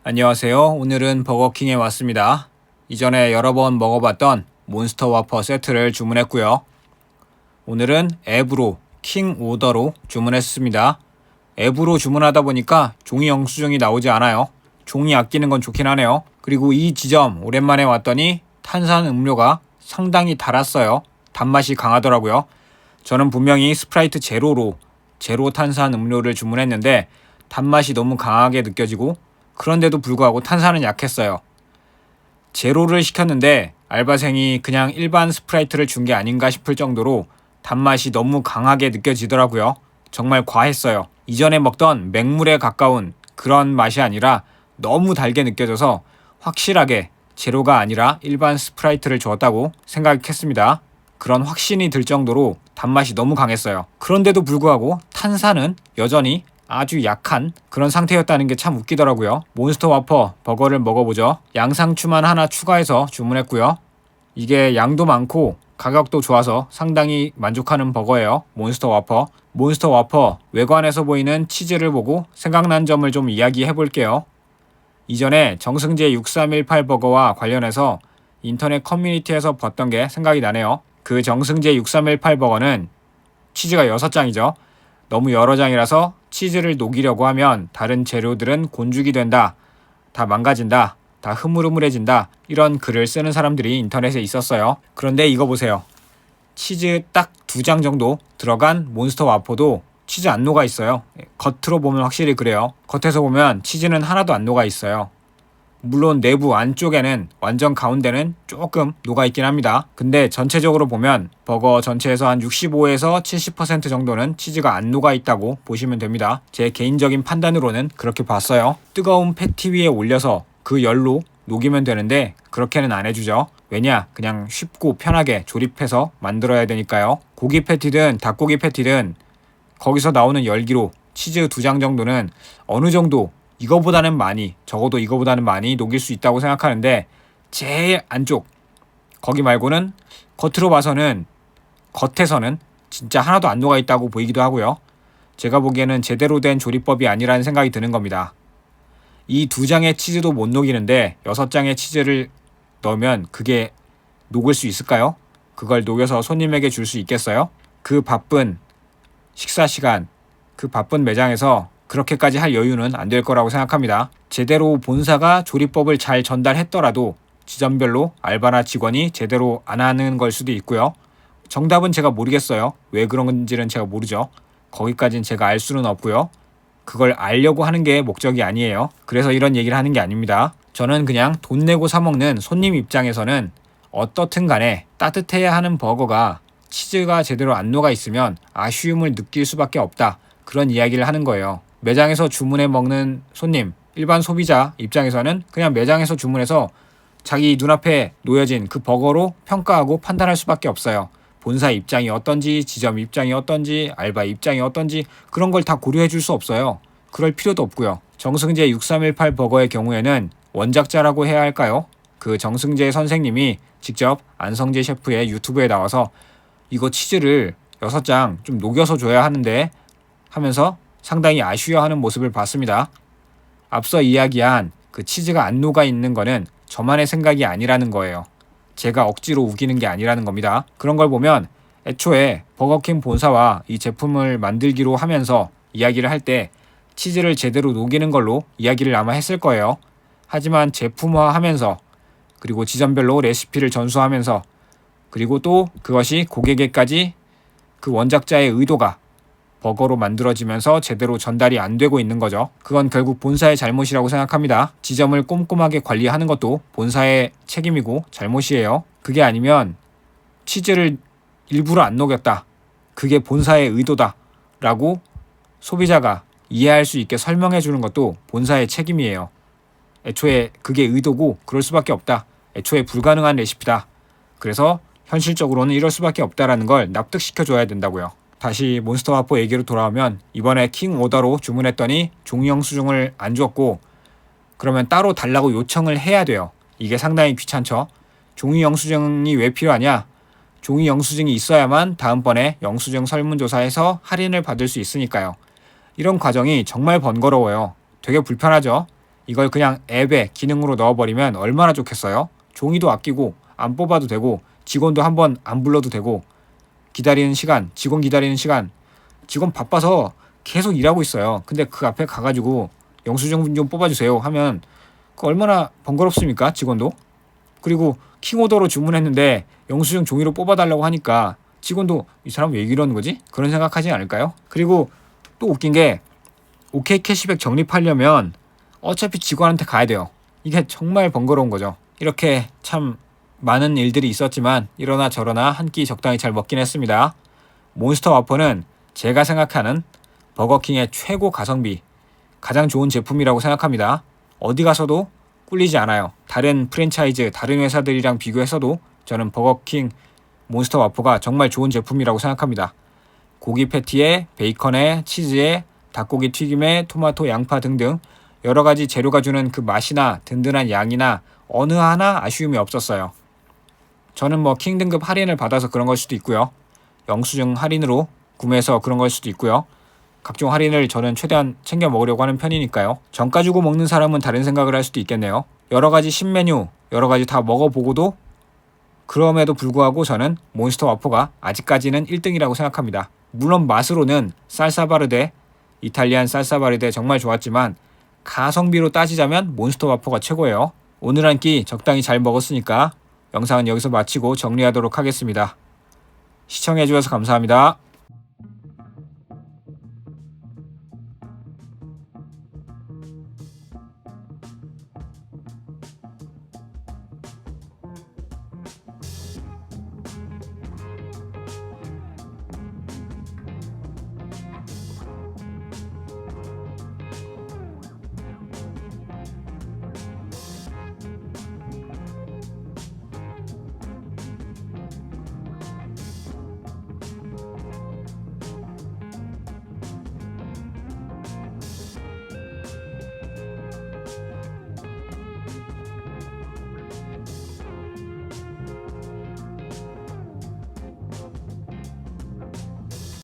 안녕하세요. 오늘은 버거킹에 왔습니다. 이전에 여러 번 먹어봤던 몬스터 와퍼 세트를 주문했고요. 오늘은 앱으로 킹 오더로 주문했습니다. 앱으로 주문하다 보니까 종이 영수증이 나오지 않아요. 종이 아끼는 건 좋긴 하네요. 그리고 이 지점 오랜만에 왔더니 탄산 음료가 상당히 달았어요. 단맛이 강하더라고요. 저는 분명히 스프라이트 제로 탄산 음료를 주문했는데 단맛이 너무 강하게 느껴지고 그런데도 불구하고 탄산은 약했어요. 제로를 시켰는데 알바생이 그냥 일반 스프라이트를 준 게 아닌가 싶을 정도로 단맛이 너무 강하게 느껴지더라고요. 정말 과했어요. 이전에 먹던 맹물에 가까운 그런 맛이 아니라 너무 달게 느껴져서 확실하게 제로가 아니라 일반 스프라이트를 주었다고 생각했습니다. 그런 확신이 들 정도로 단맛이 너무 강했어요. 그런데도 불구하고 탄산은 여전히 아주 약한 그런 상태였다는 게 참 웃기더라고요. 몬스터 와퍼 버거를 먹어보죠. 양상추만 하나 추가해서 주문했고요. 이게 양도 많고 가격도 좋아서 상당히 만족하는 버거예요. 몬스터 와퍼. 몬스터 와퍼 외관에서 보이는 치즈를 보고 생각난 점을 좀 이야기해 볼게요. 이전에 정승재 6318 버거와 관련해서 인터넷 커뮤니티에서 봤던 게 생각이 나네요. 그 정승재 6318 버거는 치즈가 6장이죠. 너무 여러 장이라서 치즈를 녹이려고 하면 다른 재료들은 곤죽이 된다. 다 망가진다. 다 흐물흐물해진다. 이런 글을 쓰는 사람들이 인터넷에 있었어요. 그런데 이거 보세요. 치즈 딱 2장 정도 들어간 몬스터 와퍼도 치즈 안 녹아 있어요. 겉으로 보면 확실히 그래요. 겉에서 보면 치즈는 하나도 안 녹아 있어요. 물론 내부 안쪽에는 완전 가운데는 조금 녹아있긴 합니다. 근데 전체적으로 보면 버거 전체에서 한 65에서 70% 정도는 치즈가 안 녹아있다고 보시면 됩니다. 제 개인적인 판단으로는 그렇게 봤어요. 뜨거운 패티 위에 올려서 그 열로 녹이면 되는데 그렇게는 안 해주죠. 왜냐? 그냥 쉽고 편하게 조립해서 만들어야 되니까요. 고기 패티든 닭고기 패티든 거기서 나오는 열기로 치즈 2장 정도는 어느 정도 이거보다는 많이, 적어도 이거보다는 많이 녹일 수 있다고 생각하는데 제일 안쪽 거기 말고는 겉으로 봐서는 겉에서는 진짜 하나도 안 녹아 있다고 보이기도 하고요. 제가 보기에는 제대로 된 조리법이 아니라는 생각이 드는 겁니다. 이 2장의 치즈도 못 녹이는데 6장의 치즈를 넣으면 그게 녹을 수 있을까요? 그걸 녹여서 손님에게 줄 수 있겠어요? 그 바쁜 식사 시간, 그 바쁜 매장에서 그렇게까지 할 여유는 안 될 거라고 생각합니다. 제대로 본사가 조리법을 잘 전달했더라도 지점별로 알바나 직원이 제대로 안 하는 걸 수도 있고요. 정답은 제가 모르겠어요. 왜 그런 건지는 제가 모르죠. 거기까지는 제가 알 수는 없고요. 그걸 알려고 하는 게 목적이 아니에요. 그래서 이런 얘기를 하는 게 아닙니다. 저는 그냥 돈 내고 사 먹는 손님 입장에서는 어떻든 간에 따뜻해야 하는 버거가 치즈가 제대로 안 녹아 있으면 아쉬움을 느낄 수밖에 없다. 그런 이야기를 하는 거예요. 매장에서 주문해 먹는 손님, 일반 소비자 입장에서는 그냥 매장에서 주문해서 자기 눈앞에 놓여진 그 버거로 평가하고 판단할 수밖에 없어요. 본사 입장이 어떤지, 지점 입장이 어떤지, 알바 입장이 어떤지 그런 걸 다 고려해 줄 수 없어요. 그럴 필요도 없고요. 정승재 6318 버거의 경우에는 원작자라고 해야 할까요? 그 정승재 선생님이 직접 안성재 셰프의 유튜브에 나와서 이거 치즈를 6장 좀 녹여서 줘야 하는데 하면서 상당히 아쉬워하는 모습을 봤습니다. 앞서 이야기한 그 치즈가 안 녹아 있는 거는 저만의 생각이 아니라는 거예요. 제가 억지로 우기는 게 아니라는 겁니다. 그런 걸 보면 애초에 버거킹 본사와 이 제품을 만들기로 하면서 이야기를 할 때 치즈를 제대로 녹이는 걸로 이야기를 아마 했을 거예요. 하지만 제품화하면서 그리고 지점별로 레시피를 전수하면서 그리고 또 그것이 고객에게까지 그 원작자의 의도가 버거로 만들어지면서 제대로 전달이 안 되고 있는 거죠. 그건 결국 본사의 잘못이라고 생각합니다. 지점을 꼼꼼하게 관리하는 것도 본사의 책임이고 잘못이에요. 그게 아니면 치즈를 일부러 안 녹였다. 그게 본사의 의도다. 라고 소비자가 이해할 수 있게 설명해 주는 것도 본사의 책임이에요. 애초에 그게 의도고 그럴 수밖에 없다. 애초에 불가능한 레시피다. 그래서 현실적으로는 이럴 수밖에 없다라는 걸 납득시켜 줘야 된다고요. 다시 몬스터 와퍼 얘기로 돌아오면 이번에 킹 오더로 주문했더니 종이 영수증을 안 줬고 그러면 따로 달라고 요청을 해야 돼요. 이게 상당히 귀찮죠. 종이 영수증이 왜 필요하냐? 종이 영수증이 있어야만 다음번에 영수증 설문조사에서 할인을 받을 수 있으니까요. 이런 과정이 정말 번거로워요. 되게 불편하죠. 이걸 그냥 앱에 기능으로 넣어버리면 얼마나 좋겠어요? 종이도 아끼고 안 뽑아도 되고 직원도 한번 안 불러도 되고 기다리는 시간, 직원 기다리는 시간, 직원 바빠서 계속 일하고 있어요. 근데 그 앞에 가가지고 영수증 좀 뽑아주세요 하면 그 얼마나 번거롭습니까? 직원도. 그리고 킹오더로 주문했는데 영수증 종이로 뽑아달라고 하니까 직원도 이 사람 왜 이러는 거지? 그런 생각하지 않을까요? 그리고 또 웃긴 게 OK 캐시백 적립하려면 어차피 직원한테 가야 돼요. 이게 정말 번거로운 거죠. 이렇게 참 많은 일들이 있었지만 이러나 저러나 한 끼 적당히 잘 먹긴 했습니다. 몬스터 와퍼는 제가 생각하는 버거킹의 최고 가성비, 가장 좋은 제품이라고 생각합니다. 어디 가서도 꿀리지 않아요. 다른 프랜차이즈, 다른 회사들이랑 비교해서도 저는 버거킹 몬스터 와퍼가 정말 좋은 제품이라고 생각합니다. 고기 패티에 베이컨에 치즈에 닭고기 튀김에 토마토, 양파 등등 여러 가지 재료가 주는 그 맛이나 든든한 양이나 어느 하나 아쉬움이 없었어요. 저는 뭐 킹 등급 할인을 받아서 그런 걸 수도 있고요. 영수증 할인으로 구매해서 그런 걸 수도 있고요. 각종 할인을 저는 최대한 챙겨 먹으려고 하는 편이니까요. 정가 주고 먹는 사람은 다른 생각을 할 수도 있겠네요. 여러 가지 신메뉴, 여러 가지 다 먹어보고도 그럼에도 불구하고 저는 몬스터 와퍼가 아직까지는 1등이라고 생각합니다. 물론 맛으로는 살사바르데, 이탈리안 살사바르데 정말 좋았지만 가성비로 따지자면 몬스터 와퍼가 최고예요. 오늘 한 끼 적당히 잘 먹었으니까 영상은 여기서 마치고 정리하도록 하겠습니다. 시청해주셔서 감사합니다.